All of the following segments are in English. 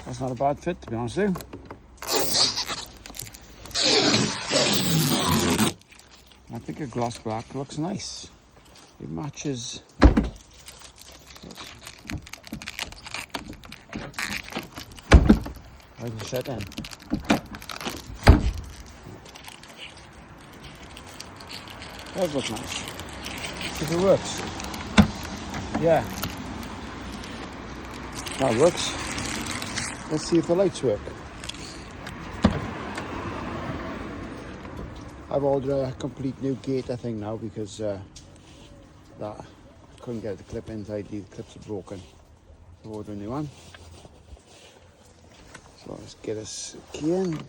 That's not a bad fit, to be honest with you. I think a gloss black looks nice. It matches. I can set in. Does look nice. If it works. Yeah. That works. Let's see if the lights work. I've ordered a complete new gate, I think, now, because that I couldn't get the clip inside. The clips are broken. So order a new one. So let's get us a key in.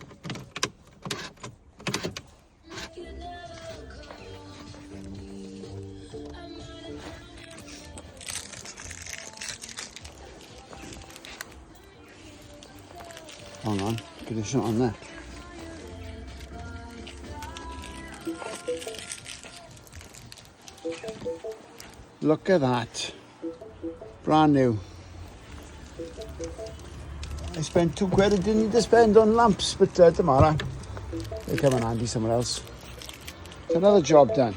Hang on, get a shot on there. Look at that. Brand new. I spent £2 I didn't need to spend on lamps, but it doesn't matter. They come in handy somewhere else. It's another job done.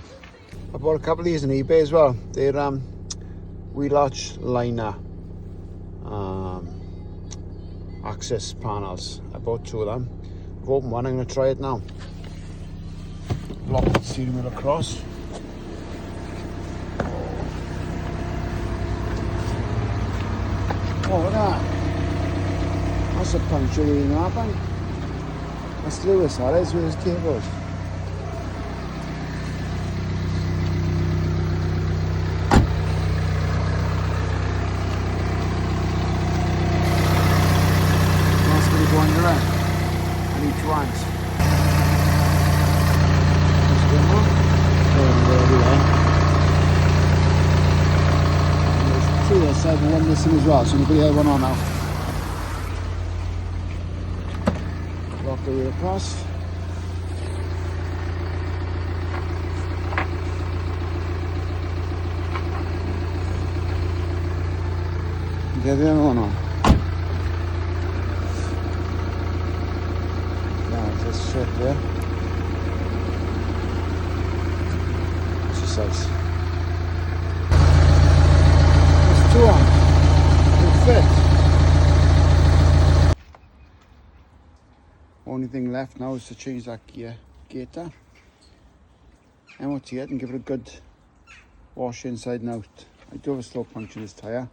I bought a couple of these on eBay as well. They're wheel arch liner access panels. I bought 2 of them. I've opened one, I'm going to try it now. Lock the steering wheel across. Oh, look at that. That's a puncture in that one. That's Lewis, that is, with his cables. That's going to go under it. And each one's. There's one more. There we are. And there's 2 this side and 1 missing as well, so we'll put the other one on now. Walk the way across. Get the other one on. Now just shut there. Exercise. There's 2 on. They fit. Only thing left now is to change that gear gator, MOT it and give it a good wash inside and out. I do have a slow puncture in this tyre.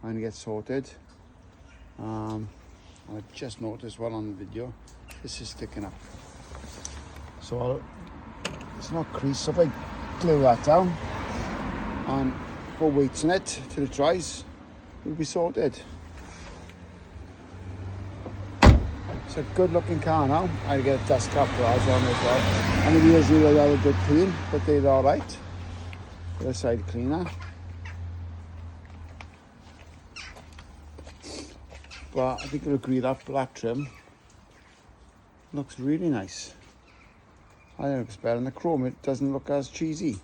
I'm going to get sorted. I just noticed while on the video, this is sticking up. So it's not creased, so if I glue that down and put weights in it till it dries, it'll be sorted. It's a good looking car now. I get a dust cap garage on as well. And the wheels really are a good clean, but they're alright. Get a side cleaner. But I think you'll agree that black trim looks really nice. I think it looks better. And the chrome, it doesn't look as cheesy.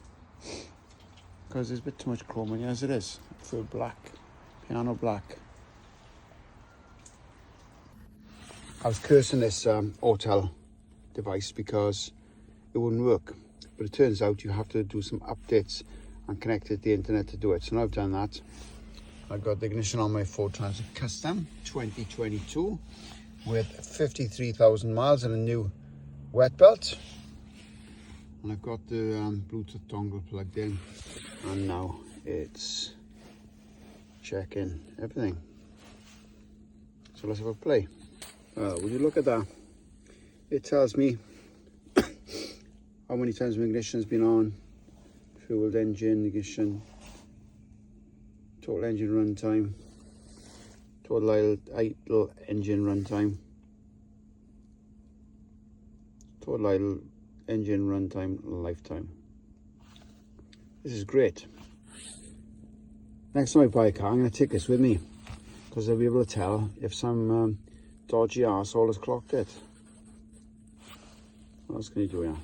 Because there's a bit too much chrome in here as it is. For black, piano black. I was cursing this hotel device because it wouldn't work, but it turns out you have to do some updates and connect it to the internet to do it. So now I've done that. I've got the ignition on my Ford Transit Custom 2022 with 53,000 miles and a new wet belt. And I've got the Bluetooth dongle plugged in, and now it's checking everything. So let's have a play. Would you look at that? It tells me how many times my ignition has been on, fueled engine, ignition, total engine run time, total idle engine run time, total idle engine run time, lifetime. This is great. Next time I buy a car, I'm going to take this with me because I'll be able to tell if some dodgy arsehole has clocked it. What else can you do here?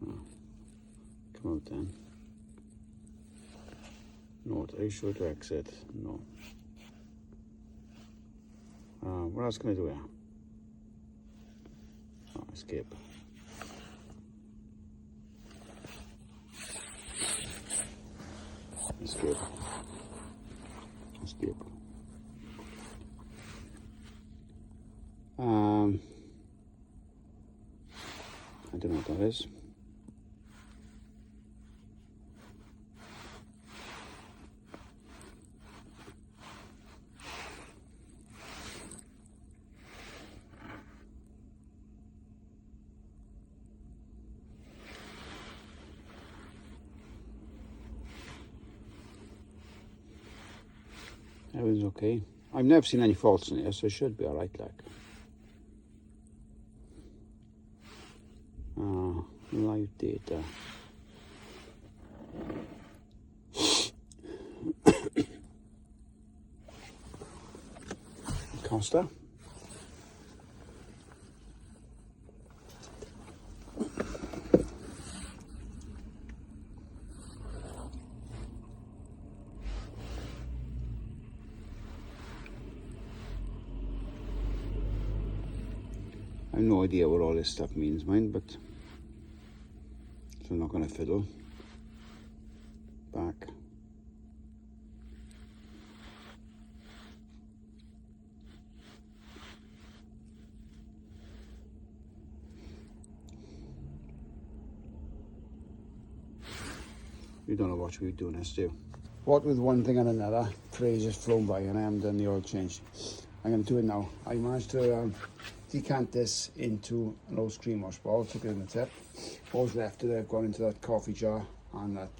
Oh, come out then. No, are you sure to exit? No. what else can I do here? Oh, escape. Escape. Escape. I don't know what that is. Everything's okay. I've never seen any faults in here, so it should be alright, like. Live data. Costa. I have no idea what all this stuff means, mind, but so I'm not going to fiddle. Back. You don't know what we're doing this, do you? What with one thing and another, 3 days just flown by and I haven't done the oil change. I'm going to do it now. I managed to decant this into an old screen wash bottle, took it in the tip. All that's left of it, I've gone into that coffee jar and that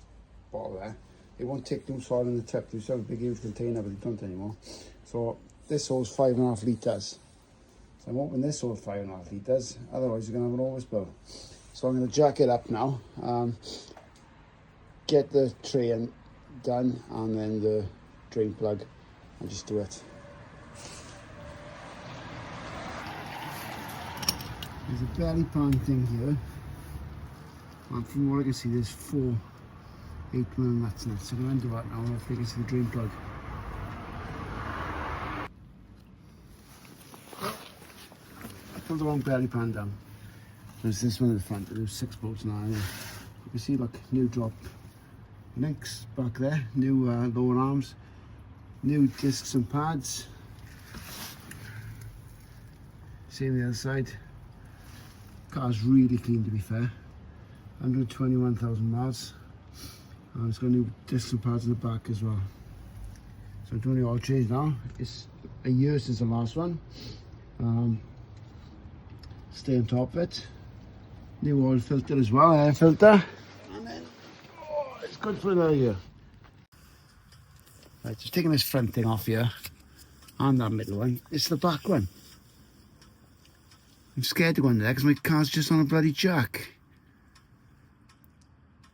bottle there. It won't take loose oil in the tip. They used to have a big huge container, but they don't anymore. So this holds 5.5 litres. So I'm hoping this holds 5.5 litres, otherwise you're going to have an overspill. So I'm going to jack it up now, get the tray done, and then the drain plug, and just do it. There's a belly pan thing here, and from what I can see there's 4 8mm nuts in it, so I'm going to undo that now and hopefully you can see the drain plug. I pulled the wrong belly pan down. There's this one at the front, there's 6 bolts now. You can see, look, new drop links back there, new lower arms, new discs and pads. Same the other side. Car's really clean, to be fair. 121,000 miles. And it's got new discs and pads in the back as well. So I'm doing the oil change now. It's a year since the last one. Stay on top of it. New oil filter as well, air filter. And then, oh, it's good for another year. Right, just taking this front thing off here. And that middle one. It's the back one. I'm scared to go in there because my car's just on a bloody jack.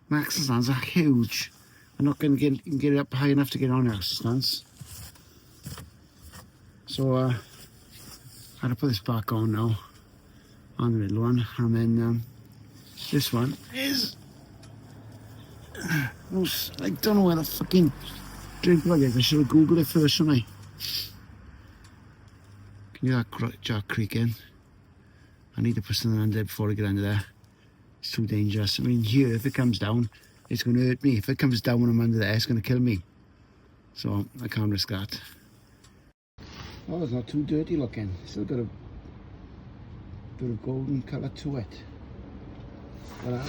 My axle stands are huge. I'm not going to get it up high enough to get on the axle stands. So I had to put this back on now, on the middle one, and then this one is, I don't know where the fucking drain plug is. I should have googled it first, shouldn't I? Can you hear that jack creaking? I need to put something under there before I get under there. It's too dangerous. I mean, here, if it comes down, it's going to hurt me. If it comes down when I'm under there, it's going to kill me. So I can't risk that. Oh, it's not too dirty looking. Still got a bit of golden colour to it. But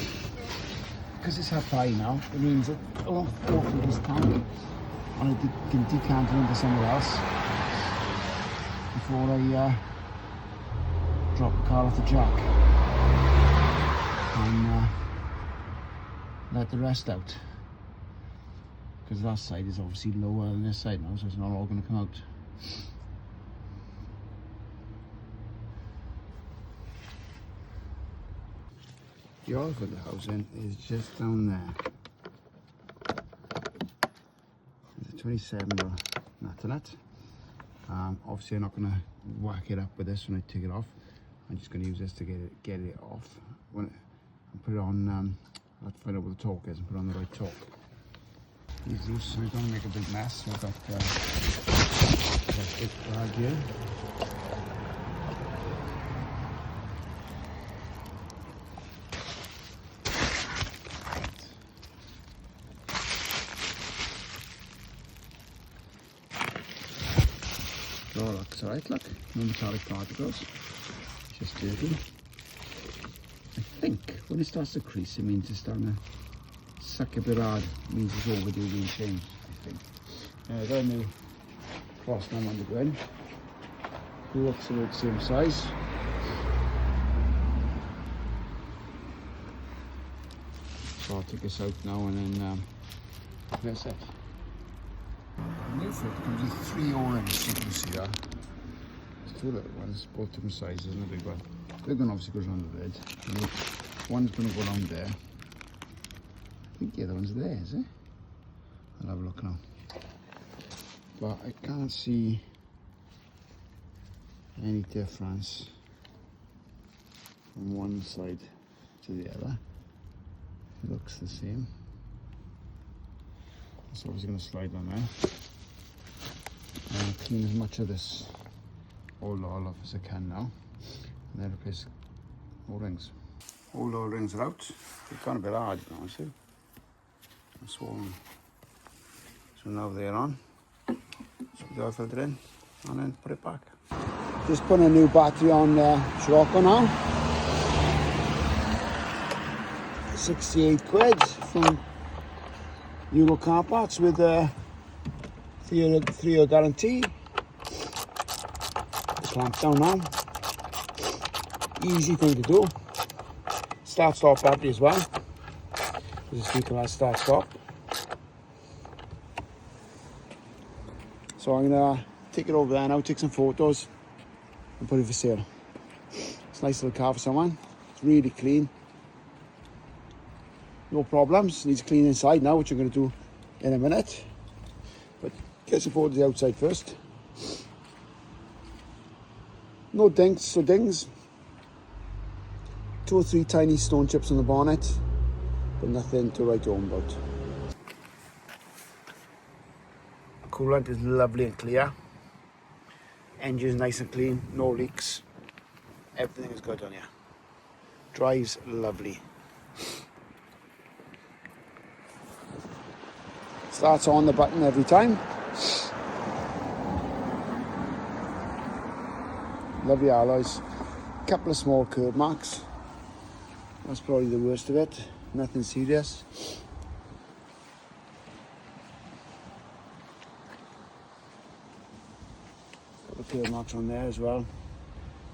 because it's half high now, it means that hopefully this tank, and I can decant it into somewhere else before I drop the car off the jack and let the rest out, because that side is obviously lower than this side now, so it's not all going to come out. The oil for the housing is just down there. There's a 27 or nothing it. Obviously I'm not going to whack it up with this when I take it off. I'm just going to use this to get it off. When and put it on, I'll have to find out what the torque is and put it on the right torque. These loose so we don't make a big mess. So I've got this big bag here. Oh, looks alright, look. No metallic particles. Just dirty. I think when it starts to crease, it means it's starting to suck a bit hard. It means it's overdue being changed, I think. I got a new cross name on the ground. Looks about the same size. So I'll take this out now and then that's it. New fit comes with 3 O-rings, you can see that. There's 2 little ones, both different sizes, and a big one. The big one obviously goes around the bed. One's going to go around there. I think the other one's there, is it? I'll have a look now. But I can't see any difference from one side to the other. It looks the same. It's obviously going to slide on there. I'll clean as much of this old oil off as I can now, and then replace O-rings. Old O-rings are out. They've gone a bit hard, you know, see? They're swollen. So now they're on. So the oil filter in and then put it back. Just put a new battery on Scirocco now. 68 quid from Euro car parts with a 3-year guarantee. Clamp down now. Easy thing to do. Start stop battery as well. There's a speaker that start stop. So I'm gonna take it over there now, take some photos and put it for sale. It's a nice little car for someone. It's really clean. No problems. Needs clean inside now, which I'm going to do in a minute. But get some photos of the outside first. No dinks or dings. 2 or 3 tiny stone chips on the bonnet, but nothing to write home about. Coolant is lovely and clear. Engine's nice and clean, no leaks. Everything is good on here. Drives lovely. Starts on the button every time. Lovely alloys. Couple of small curb marks. That's probably the worst of it. Nothing serious. Couple of curb marks on there as well.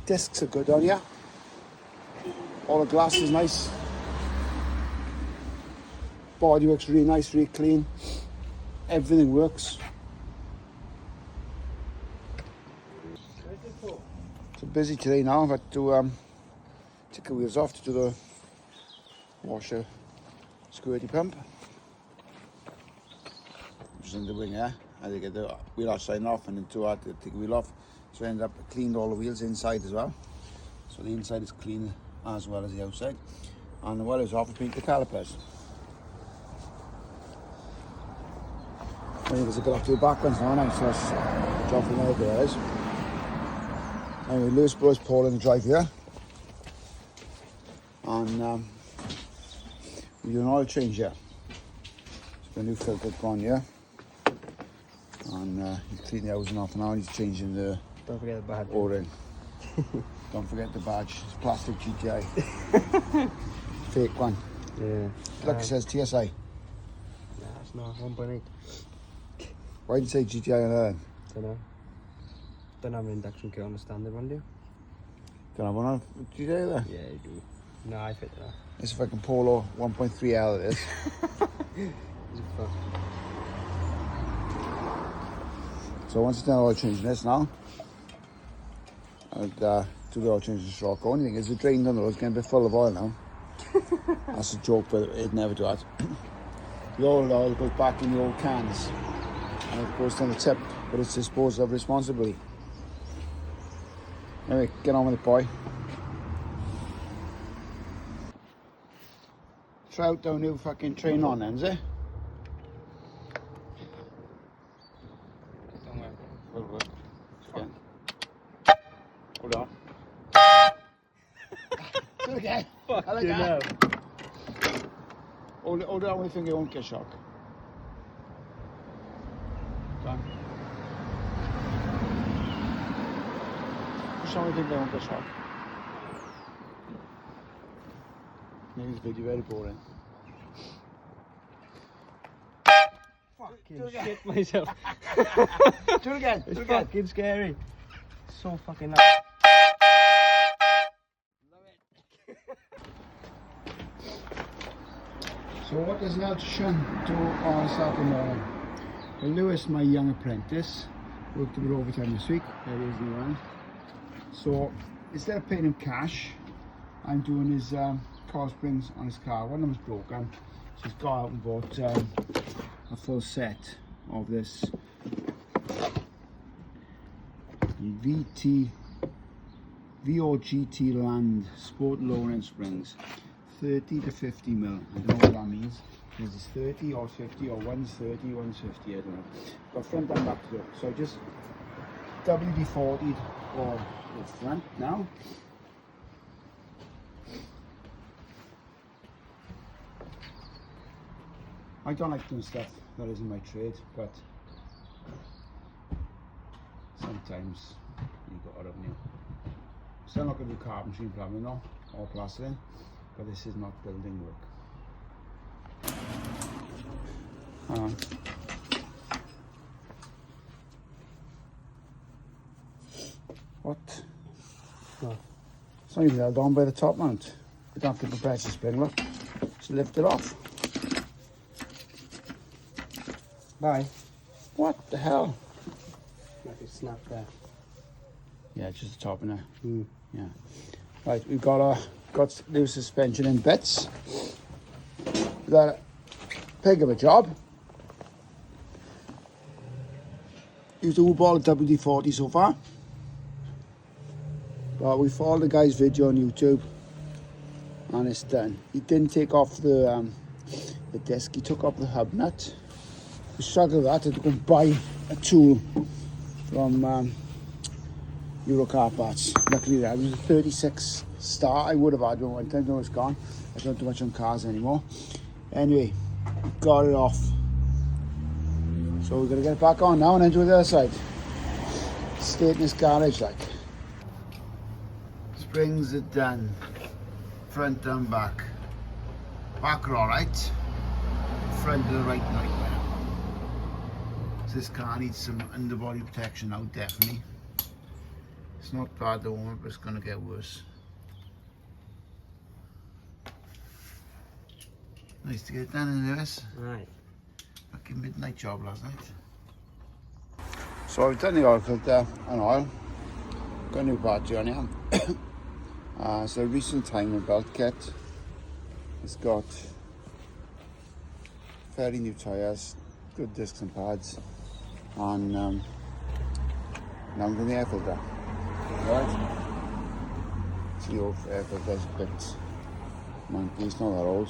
Discs are good on here. All the glass is nice. Body works really nice, really clean. Everything works. So busy today now. I've had to take the wheels off to do the washer squirty pump. Just in the wing there. I had to get the wheel outside off and then too hard to take the wheel off. So I ended up cleaned all the wheels inside as well. So the inside is clean as well as the outside. And the while it's off, I paint the calipers. I think there's a bit off to the back ones now, so let's drop from there, guys. Anyway, Lewis brought Paul in the drive here. And we're doing an oil change here. So the new filter gone here. And you clean the housing off now, and he's changing the Don't forget the badge. O-ring. Don't forget the badge, it's plastic GTI. Fake one. Yeah. Look, it says TSI. Nah, it's not 1.8. Why did you say GTI on that then? Don't know. Don't have an induction kit on the standard one, do you? Don't have one on GTI there? Yeah, you do. No, I fit that. It's a fucking Polo 1.3L it is. Is it fun? So once it's done oil changing this now, I'd do the oil change in Scirocco. Only thing is the drain down the road is getting a bit full of oil now. That's a joke, but it'd never do that. The old oil goes back in the old cans and it goes down the tip, but it's disposed of responsibly. Anyway, get on with it, boy. Try out the new fucking train on then, is it? Don't worry. Will work. Again. Hold on. Do it again. Fuck I like you that. Hold it on with your finger, you won't get shock. Go on. for something they won't get shot. Make this video very boring. Fucking shit myself. Do it again. It's Do it again. fucking scary. So fucking loud. So what does an electrician do on Saturday morning? Well, Lewis, my young apprentice, worked a bit overtime this week. There he is in the round. So instead of paying him cash, I'm doing his car springs on his car. One of them was broken, so he's got out and bought a full set of this VW GTI Land Sport Lower End Springs, 30 to 50 mil. I don't know what that means. Is this 30 or 50 or one's 30, one's 50? I don't know. Got front and back to it. So I just WD-40'd for the front now. I don't like doing stuff that isn't my trade, but sometimes you got to, haven't you? So I'm not going to do carpentry and plumbing now, or plastering, but this is not building work. What? What? It's not even held on by the top mount. You don't have to compress the spring, look. Just lift it off. Bye. What the hell? Like it snapped there. Yeah, just the top in there. Mm. Yeah. Right, we've got new suspension in bits. We've got a pig of a job. Used a ball of WD-40 so far. But we followed the guy's video on YouTube and it's done. He didn't take off the disc, he took off the hub nut. We struggled with that, I had to go and buy a tool from Euro car parts. Luckily that was a 36 start. I would have had one time, no, it's gone. I don't do much on cars anymore. Anyway, got it off. So we're gonna get it back on now and then do the other side. Stay in this garage like. Springs are done. Front and back. Back are alright. Front are right nightmare. So this car needs some underbody protection now, definitely. It's not bad at the moment, but it's gonna get worse. Nice to get it done in this. Right. Fucking midnight job last night. So I've done the oil filter and oil. Got a new battery on here. So a recent timing belt kit. It's got fairly new tyres, good discs and pads, and now I'm doing the air filter. Right? It's the old air filter's a bit manky, it's not that old.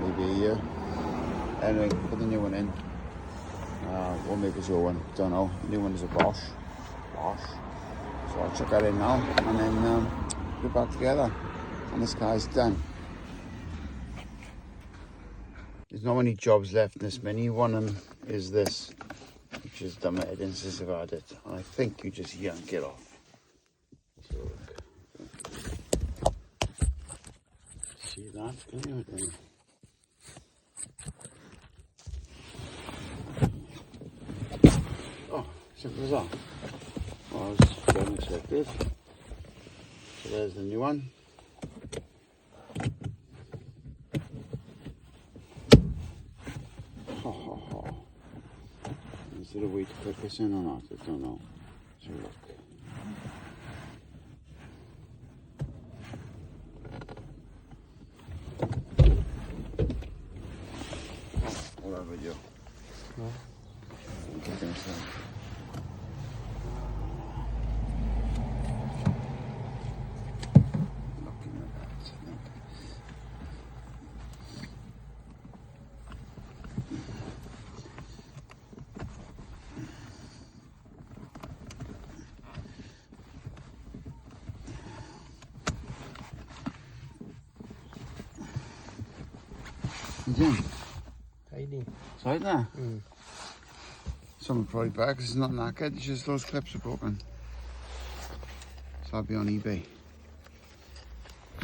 Maybe a year. Anyway, put the new one in. We'll make a new one, don't know. The new one is a Bosch. So I'll chuck that in now and then put it back together. And this car's done. There's not many jobs left in this Mini. One of them is this, which is done my head since I've had it. And I think you just yank it off. So look. See that? Can you? Oh, simple as that. Well, I was unexpected. So there's the new one. Is there a way to put this in or not? I don't know. So look. Whatever you. No. Yeah. Tidy. It's right there. Mm. Someone probably back because it's not knackered, it's just those clips are broken. So I'll be on eBay.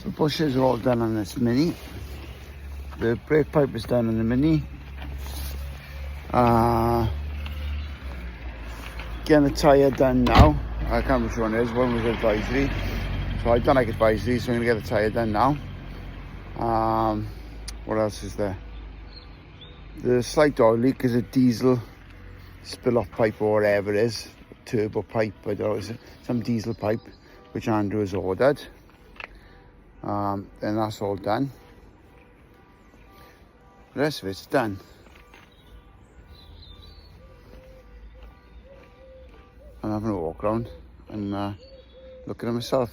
So bushes are all done on this Mini. The brake pipe is done on the Mini. Getting the tyre done now. I can't remember which one it is. One was advisory. So I don't like advisory, so I'm going to get the tyre done now. What else is there? The slight oil leak is a diesel spill-off pipe or whatever it is. Turbo pipe, I don't know, it's some diesel pipe, which Andrew has ordered. Then that's all done. The rest of it's done. I'm having a walk around and looking at myself.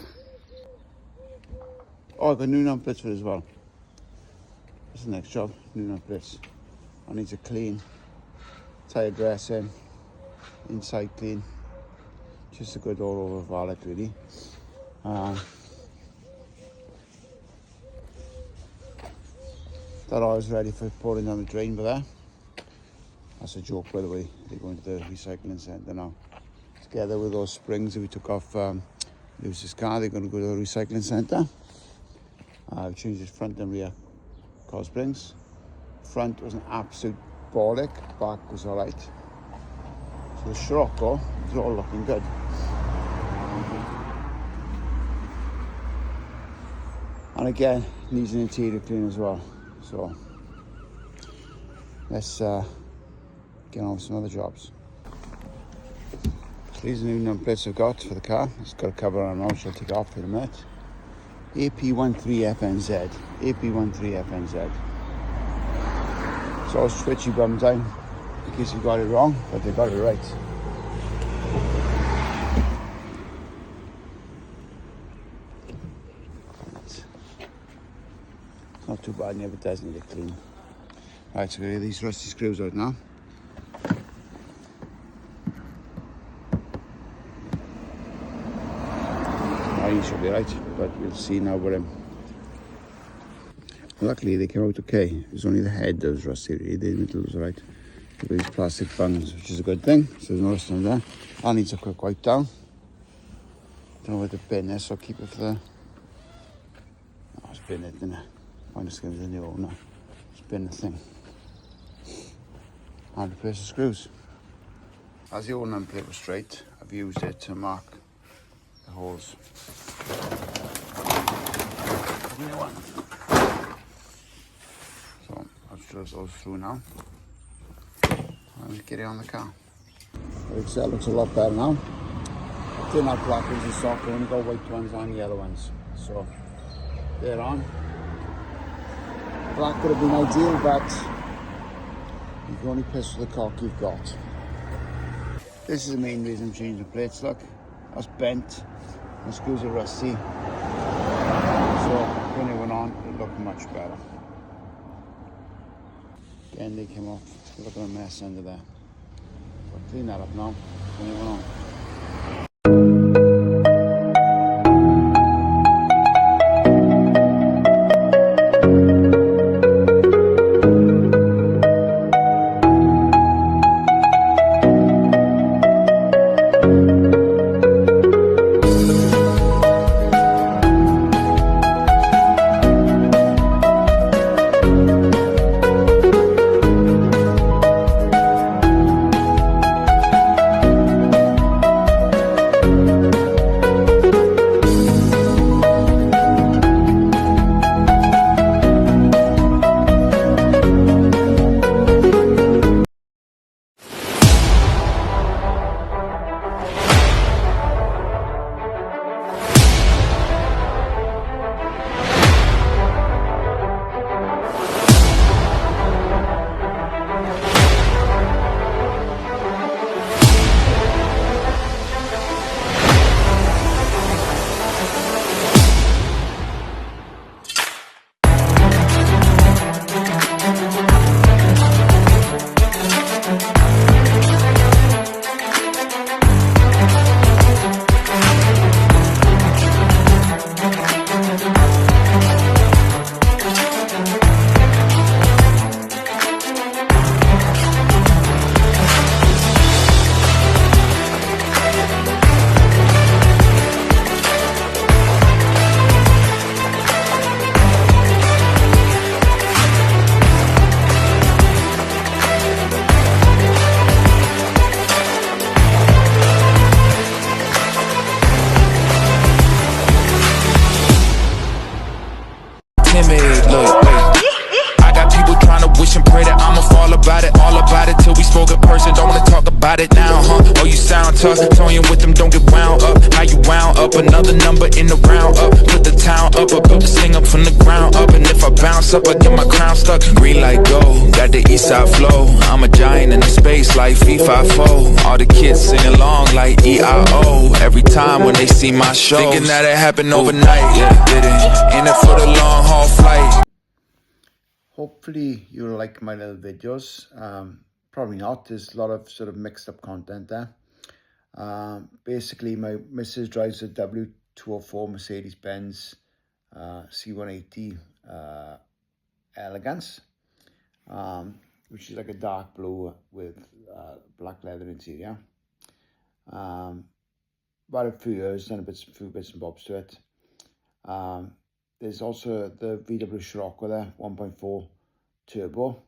Oh, I've got new numbers for it as well. That's the next job, new numbers. I need to clean, tyre dressing, inside clean. Just a good all-over valet, really. That oil's ready for pouring down the drain, but there. That's a joke, by the way. They're going to the recycling centre now. Together with those springs that we took off Lewis's car, they're going to go to the recycling centre. We changed his front and rear car springs. Front was an absolute bollock, back was alright. So the Scirocco is all looking good. And again, needs an interior clean as well. So let's get on with some other jobs. So these are the new number plates I've got for the car. It's got a cover on now, which I'll take off in a minute. AP13FNZ. AP13FNZ. So it's twitchy bum time in case you got it wrong, but they got it right. It's not too bad, but it does need it clean. Right, so we're going to get these rusty screws out now. He should be right, but we'll see now with him. Luckily they came out okay. It was only the head that was rusty, really. The middle was right. With these plastic bungs, which is a good thing. So there's no rust on there. That needs a quick wipe down. Don't know where to bin this, so I'll keep it for the... Oh, it's bin it, didn't it? I'm just going to the new owner. Just bin the thing. And replace the screws. As the old number plate was straight, I've used it to mark the holes. New one. So I'll just drill those through now. And get it on the car. That looks a lot better now. Didn't have black ones in stock, I only got white ones and yellow ones. So they're on. Black would have been ideal, but you can only piss with the cock you've got. This is the main reason I'm changing the plates, look. That's bent. The screws are rusty. So when it went on, it looked much better. Again, they came off. Look at a mess under there. So I'll clean that up now when it went on. talk, toying with them, don't get wound up. How you wound up, another number in the round up. Put the town up, I built this thing up from the ground up. And if I bounce up, I get my crown stuck. Green light go, got the east side flow. I'm a giant in the space like V54. All the kids sing along like EIO. Every time when they see my show, thinking that it happened overnight. Yeah, it didn't. In it for the long haul flight. Hopefully you'll like my little videos. Probably not, there's a lot of sort of mixed up content there. Basically my missus drives a W204 Mercedes-Benz C180 Elegance, which is like a dark blue with black leather interior. About a few years, done a few bits and bobs to it. There's also the VW Scirocco there, 1.4 turbo,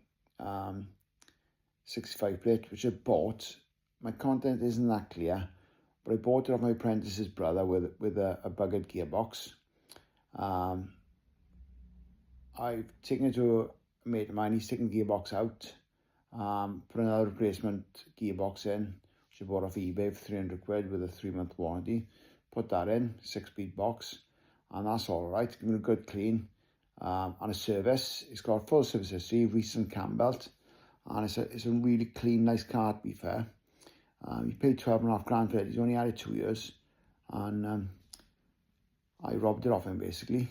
65 plate, which I bought. My content isn't that clear, but I bought it off my apprentice's brother with a buggered gearbox. I've taken it to a mate of mine. He's taken the gearbox out, put another replacement gearbox in, which I bought off eBay for 300 quid with a 3-month warranty. Put that in, 6-speed box, and that's all right. Give it a good clean and a service. It's got full service history, recent cam belt, and it's a really clean, nice car, to be fair. He paid 12.5 grand for it. He's only had it 2 years, and I robbed it off him basically.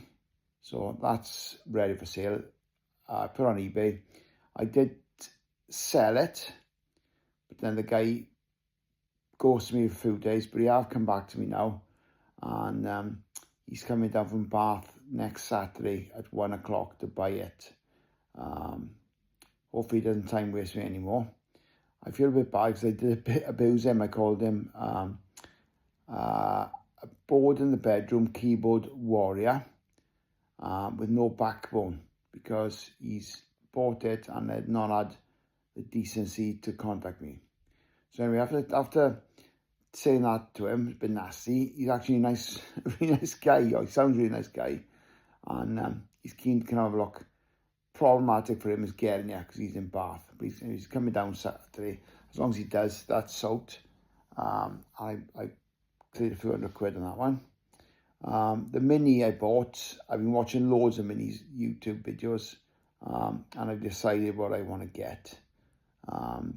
So that's ready for sale. I put it on eBay. I did sell it, but then the guy ghosted me for a few days, but he have come back to me now, and he's coming down from Bath next Saturday at 1 o'clock to buy it. Hopefully he doesn't time waste me anymore. I feel a bit bad because I did a bit abuse him. I called him a board in the bedroom keyboard warrior with no backbone, because he's bought it and had not had the decency to contact me. So anyway, after saying that to him, it's been nasty. He's actually a nice, really nice guy. He sounds a really nice guy, and he's keen to have a look. Problematic for him is getting here because he's in Bath, but he's coming down Saturday. As long as he does, that's soaked. I cleared a few hundred quid on that one. The Mini I bought, I've been watching loads of Minis YouTube videos, and I've decided what I want to get. I'll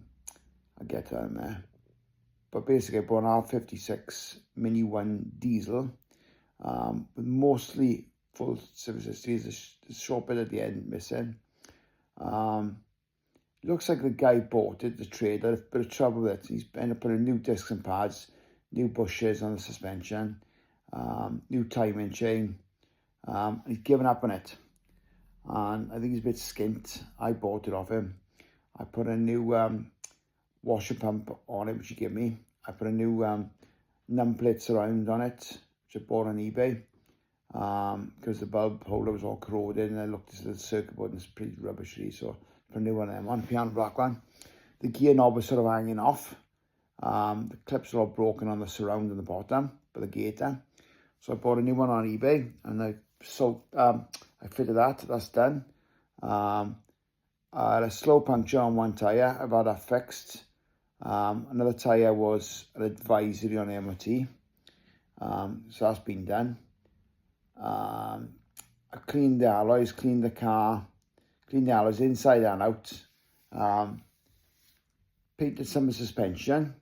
get down there. But basically I bought an R56 Mini One Diesel, with mostly full service history. There's a short bit at the end missing. Looks like the guy bought it, the trader, a bit of trouble with it. He's ended up putting new discs and pads, new bushes on the suspension, new timing chain, and he's given up on it. And I think he's a bit skint. I bought it off him. I put a new washer pump on it, which he gave me. I put a new numplate surround on it, which I bought on eBay, because the bulb holder was all corroded, and I looked at the circuit board and it's pretty rubbishy, so I put a new one of them on, piano black one. The gear knob was sort of hanging off. The clips are all broken on the surround and the bottom, but the gator. So I bought a new one on eBay, and I fitted that. That's done. I had a slow puncture on one tyre. I've had that fixed. Another tyre was an advisory on MOT. So that's been done. I cleaned the alloys, cleaned the car, cleaned the alloys inside and out. Painted some of the suspension.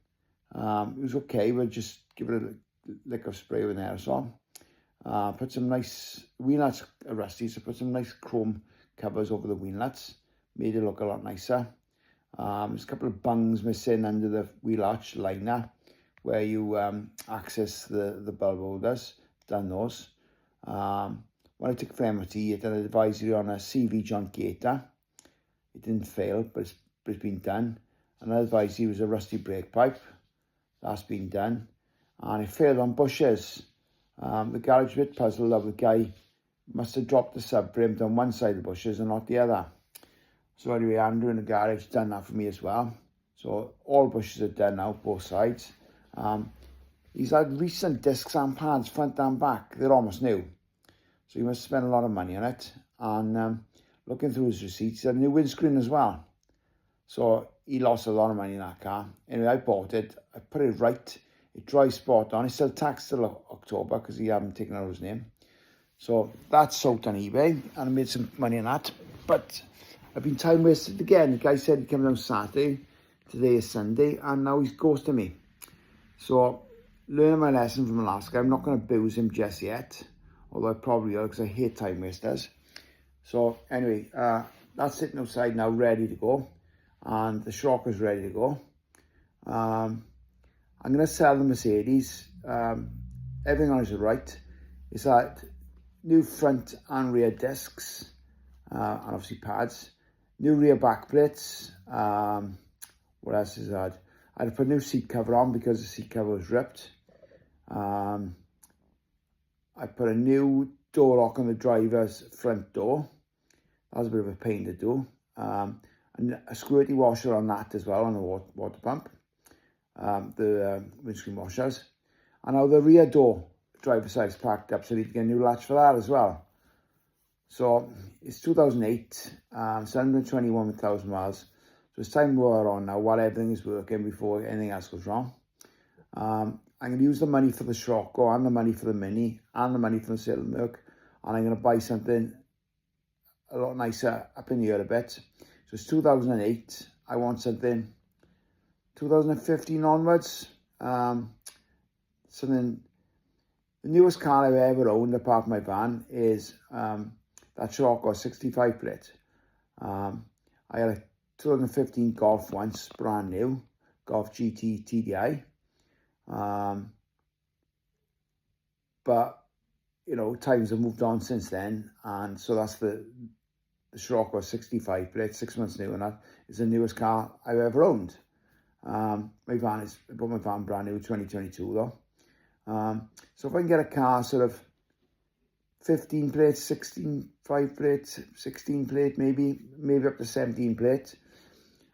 It was okay. We'll just give it a lick of spray with an aerosol. Put some nice wheel nuts are rusty, so put some nice chrome covers over the wheel nuts. Made it look a lot nicer. There's a couple of bungs missing under the wheel arch liner where you access the bulb holders. Done those. When I took for MOT, it had an advisory on a CV joint gator. It didn't fail, but it's been done. Another advisory was a rusty brake pipe. That's been done. And it failed on bushes. The garage was a bit puzzled that the guy must have dropped the sub-brim on one side of the bushes and not the other. So anyway, Andrew in the garage done that for me as well. So all bushes are done now, both sides. He's had recent discs and pads, front and back. They're almost new. So he must have spent a lot of money on it. And looking through his receipts, he had a new windscreen as well. So he lost a lot of money in that car. Anyway, I bought it. I put it right. it drives spot on. It's still taxed till October because he haven't taken out his name. So that's sold on eBay, and I made some money on that. But I've been time wasted again. The guy said he'd come down Saturday. Today is Sunday, and now he's ghosting me. So, learning my lesson from the last guy, I'm not going to booze him just yet. Although I probably will, because I hate time wasters. So, anyway, that's sitting outside now, ready to go. And the Scirocco's ready to go. I'm going to sell the Mercedes. Everything on it is right. It's that new front and rear discs, and obviously pads. New rear back plates. What else is that? I had to put a new seat cover on because the seat cover was ripped. I put a new door lock on the driver's front door. That was a bit of a pain to do. And a squirty washer on that as well, on the water pump. The windscreen washers. And now the rear door, driver's side is packed up, so I need to get a new latch for that as well. So it's 2008, it's 121,000 miles. So it's time to work on now while everything is working before anything else goes wrong. I'm going to use the money for the Scirocco and the money for the Mini and the money for the sale of milk. And I'm going to buy something a lot nicer up in the air a bit. So it's 2008. I want something 2015 onwards. Something, the newest car I've ever owned apart from my van is that Scirocco 65 plate. I had a 2015 Golf once, brand new, Golf GT TDI. But, you know, times have moved on since then. And so that's the Scirocco 65 plate, 6 months new, and that is the newest car I've ever owned. I bought my van brand new 2022 though. So if I can get a car sort of 15 plate, 16, 5 plate, 16 plate, maybe up to 17 plate.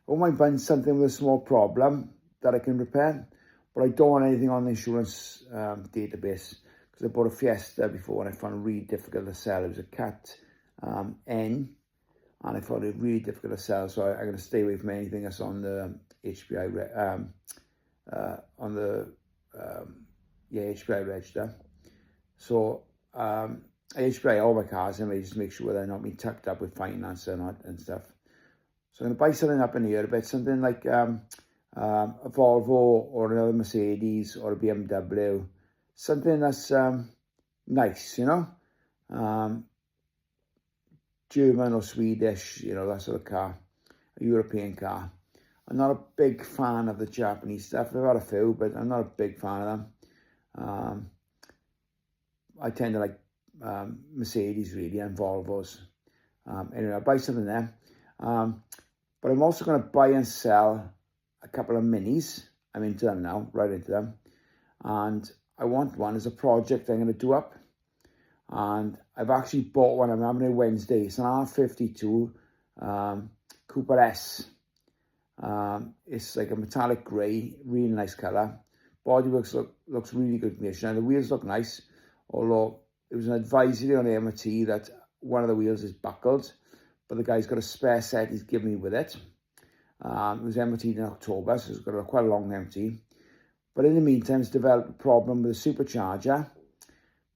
I won't mind buying something with a small problem that I can repair, but I don't want anything on the insurance database, because I bought a Fiesta before and I found it really difficult to sell. It was a Cat N, and I found it really difficult to sell, so I'm going to stay away from anything that's on the HPI, HPI register. So I HPI all my cars and I just make sure they're not being tucked up with finance and stuff. So I'm going to buy something up in the air a bit, something like a Volvo or another Mercedes or a BMW, something that's nice, you know, German or Swedish, you know, that sort of car, a European car. I'm not a big fan of the Japanese stuff. I've had a few, but I'm not a big fan of them. I tend to like Mercedes really, and Volvos. Anyway, I'll buy something there. But I'm also going to buy and sell a couple of Minis. I'm into them now, right into them. And I want one as a project I'm going to do up. And I've actually bought one. I'm having it Wednesday. It's an R52 Cooper S. It's like a metallic grey, really nice colour. Bodywork looks really good condition. And the wheels look nice, although it was an advisory on the MOT that one of the wheels is buckled, but the guy's got a spare set he's given me with it. It was MOT'd in October, so it's got quite a long MOT. But in the meantime, it's developed a problem with the supercharger.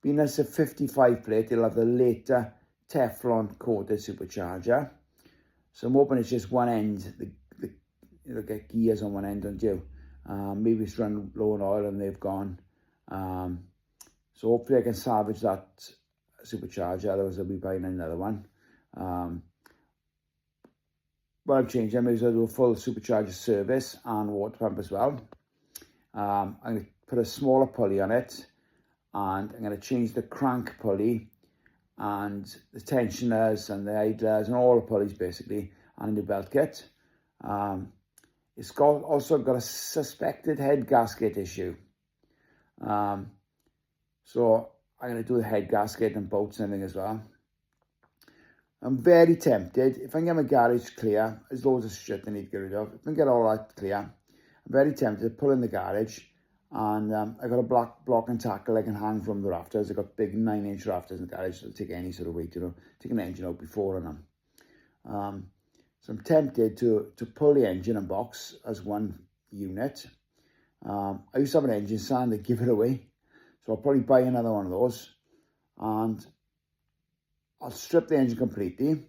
Being as a 55 plate, it'll have the later Teflon coated supercharger. So I'm hoping it's just one end, it'll get gears on one end, don't you? Maybe it's run low on oil and they've gone. So hopefully I can salvage that supercharger, otherwise I'll be buying another one. What I'm changing, I may as well do a full supercharger service and water pump as well. I'm going to put a smaller pulley on it, and I'm going to change the crank pulley and the tensioners and the idlers and all the pulleys basically, and a new belt kit. It's also got a suspected head gasket issue. So I'm going to do the head gasket and bolts and everything as well. I'm very tempted, if I can get my garage clear, there's loads of shit I need to get rid of. If I can get all that clear, I'm very tempted to pull in the garage, and I got a block and tackle I can hang from the rafters. I've got big 9-inch rafters in the garage, so I'll take any sort of weight, you know, take an engine out before on them. So I'm tempted to pull the engine and box as one unit, I used to have an engine stand, they give it away. So I'll probably buy another one of those. And I'll strip the engine completely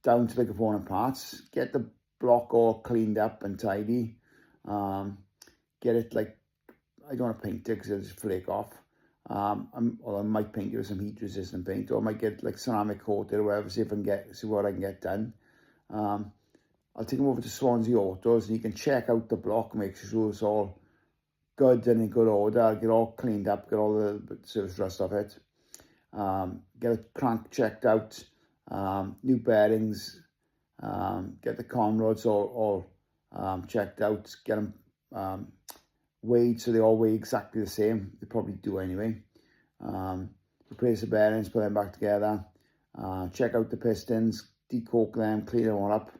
down to the component parts, get the block all cleaned up and tidy, get it like, I don't want to paint it because it'll just flake off. Or I might paint it with some heat resistant paint, or I might get like ceramic coated or whatever, see what I can get done. I'll take them over to Swansea Autos and you can check out the block, make sure it's all good and in good order. I'll get all cleaned up, get all the surface rust off it. Get a crank checked out, new bearings, get the con rods all checked out, get them weighed so they all weigh exactly the same. They probably do anyway. Replace the bearings, put them back together, check out the pistons, decork them, clean them all up,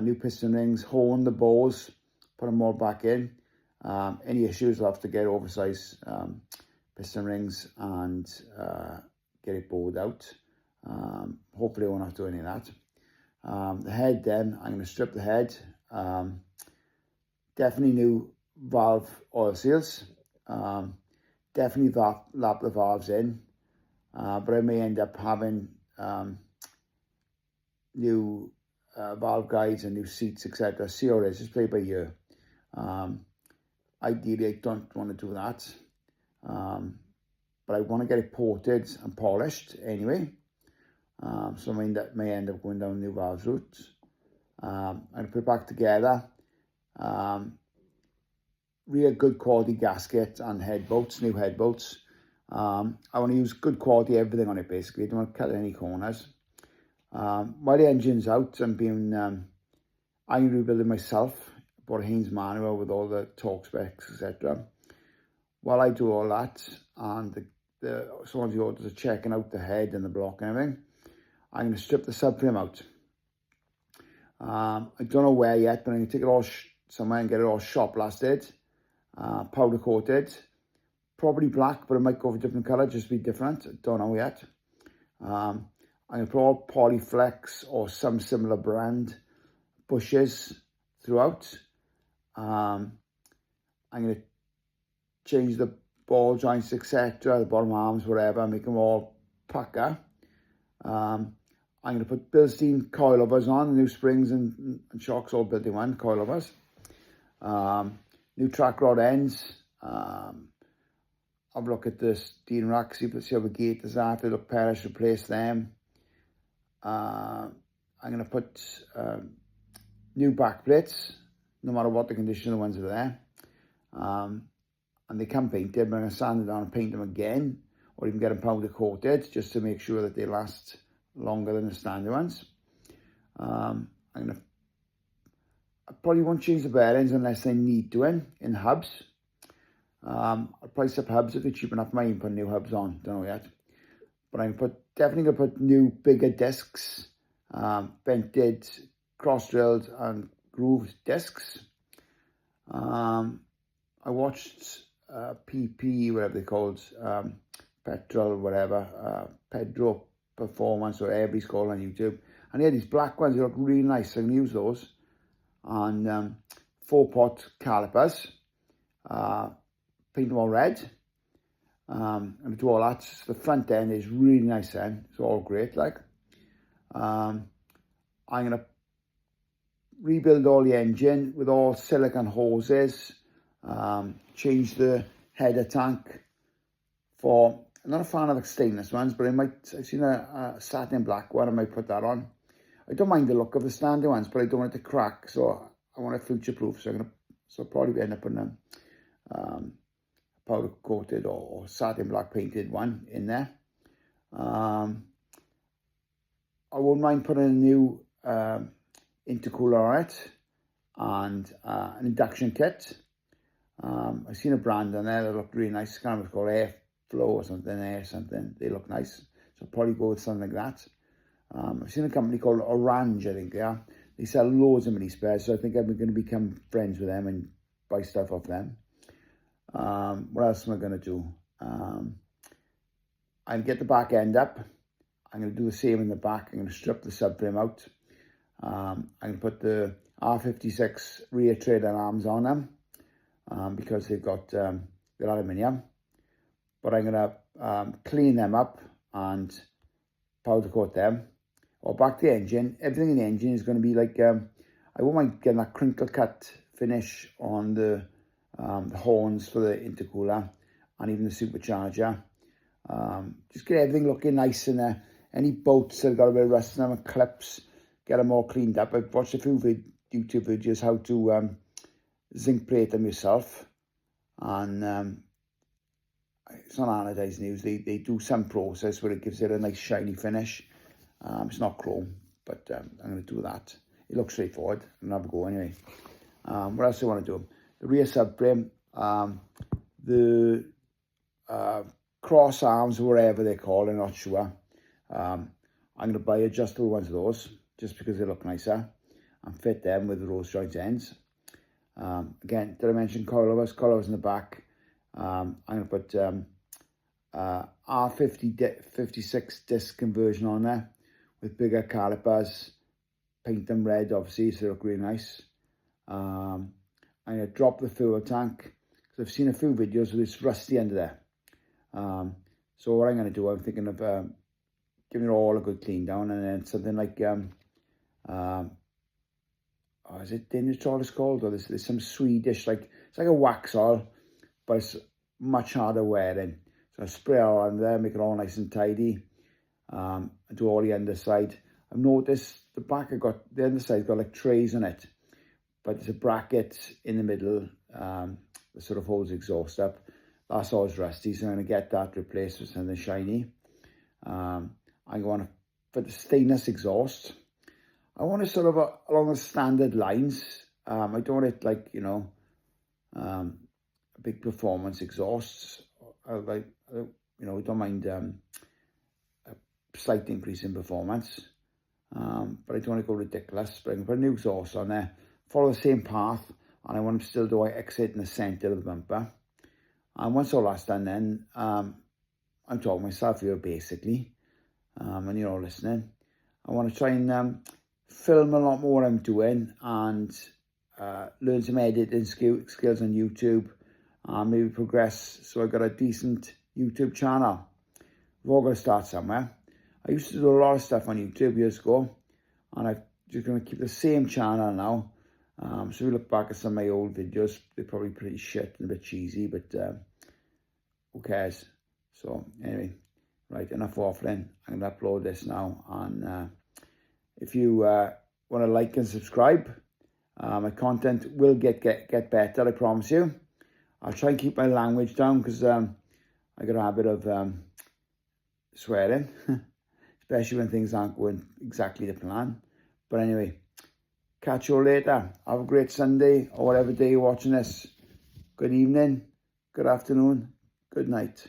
new piston rings, hone the bores, put them all back in. Any issues, I'll have to get oversized piston rings and get it bored out. Hopefully I won't have to do any of that. The head then, I'm going to strip the head. Definitely new valve oil seals. Definitely lap the valves in. But I may end up having new valve guides and new seats, etc. See how it is, just play by ear. Ideally, I don't want to do that. But I want to get it ported and polished anyway. So I may end up going down new valves route. I'm going to put it back together. Real good quality gasket and head bolts, new head bolts. I want to use good quality everything on it basically. I don't want to cut any corners. While the engine's out, I'm rebuilding myself. I bought a Haynes manual with all the torque specs, etc. While I do all that, and the Swansea Autos are checking out the head and the block and everything, I'm going to strip the subframe out. I don't know where yet, but I'm going to take it all somewhere and get it all shop blasted, powder coated, probably black, but it might go for a different colour, just be different. I don't know yet. I'm going to put all Polyflex or some similar brand bushes throughout. I'm going to change the ball joints, etc., the bottom arms, whatever, make them all pucker. I'm going to put Bilstein coilovers on, the new springs and shocks all built in one, coilovers. New track rod ends. Have a look at the steering rack, see how the gaiters are, if they look perish, replace them. I'm going to put new back plates, no matter what the condition of the ones that are there. And they come painted, but I'm going to sand it down and paint them again, or even get them powder coated, just to make sure that they last longer than the standard ones. I probably won't change the bearings unless I need to in the hubs. I'll price up hubs if they're cheap enough. I might even put new hubs on, don't know yet. But I'm definitely going to put new bigger discs, vented, cross-drilled and grooved discs. I watched PP, whatever they're called, Petrol, whatever, Pedro Performance, or whatever he's called on YouTube. And he had these black ones, they look really nice. I'm going to use those. And 4-pot calipers, paint them all red. I'm going to do all that. The front end is really nice then. It's all great, like. I'm going to rebuild all the engine with all silicone hoses. Change the header tank for, I'm not a fan of the stainless ones, but I've seen a satin black one, I might put that on. I don't mind the look of the standard ones, but I don't want it to crack, so I want it future proof. So I'll probably end up putting a powder coated or satin black painted one in there. I wouldn't mind putting a new intercooler on it and an induction kit. I've seen a brand on there that looked really nice. It's kind of called Airflow or something, They look nice. So I'll probably go with something like that. I've seen a company called Orange, I think they are. They sell loads of mini spares, so I think I'm going to become friends with them and buy stuff off them. What else am I going to do? I'll get the back end up. I'm going to do the same in the back. I'm going to strip the subframe out. I'm going to put the R56 rear trailer arms on them. because they've got they're aluminium. But I'm going to clean them up and powder coat them. Or back the engine. Everything in the engine is going to be like, I won't mind getting that crinkle cut finish on the horns for the intercooler and even the supercharger. Just get everything looking nice in there. Any bolts that have got a bit of rust in them and clips, get them all cleaned up. I've watched a few YouTube videos how to zinc plate them yourself. And it's not anodized news. They do some process where it gives it a nice shiny finish. It's not chrome, but I'm going to do that. It looks straightforward. I'm going to have a go anyway. What else do I want to do? The rear subframe, the cross arms, whatever they're called, I'm not sure. I'm going to buy adjustable ones of those, just because they look nicer, and fit them with the rose joint ends. Again, did I mention coilovers? Coilovers in the back. I'm going to put R56 disc conversion on there with bigger calipers. Paint them red, obviously, so they look really nice. I'm going to drop the fuel tank, because I've seen a few videos with this rusty under there. So what I'm going to do, I'm thinking of giving it all a good clean down, and then something like, is it Dinitrol it's called? Or there's some Swedish, like, it's like a wax oil, but it's much harder wearing. So I spray it all on there, make it all nice and tidy. I do all the underside. I've noticed the underside's got like trays on it, but there's a bracket in the middle that sort of holds exhaust up. That's always rusty, so I'm going to get that replaced with something shiny. I'm going to, for the stainless exhaust, I want it sort of along the standard lines. I don't want it like, you know, big performance exhausts. I don't mind a slight increase in performance. But I don't want to go ridiculous. But I can put a new exhaust on there, follow the same path, and I want to still do exit in the centre of the bumper. And once all that's done, then I'm talking myself here basically, and you're all listening. I want to try and film a lot more what I'm doing, and learn some editing skills on YouTube, and maybe progress so I got a decent YouTube channel. We've all got to start somewhere. I used to do a lot of stuff on YouTube years ago, and I'm just going to keep the same channel now. So if you look back at some of my old videos, they're probably pretty shit and a bit cheesy, but who cares? So anyway, right, enough waffling. I'm going to upload this now, and if you want to like and subscribe, my content will get better, I promise you. I'll try and keep my language down, because I got a habit of swearing, especially when things aren't going exactly to plan. But anyway, catch you all later. Have a great Sunday, or whatever day you're watching this. Good evening, good afternoon, good night.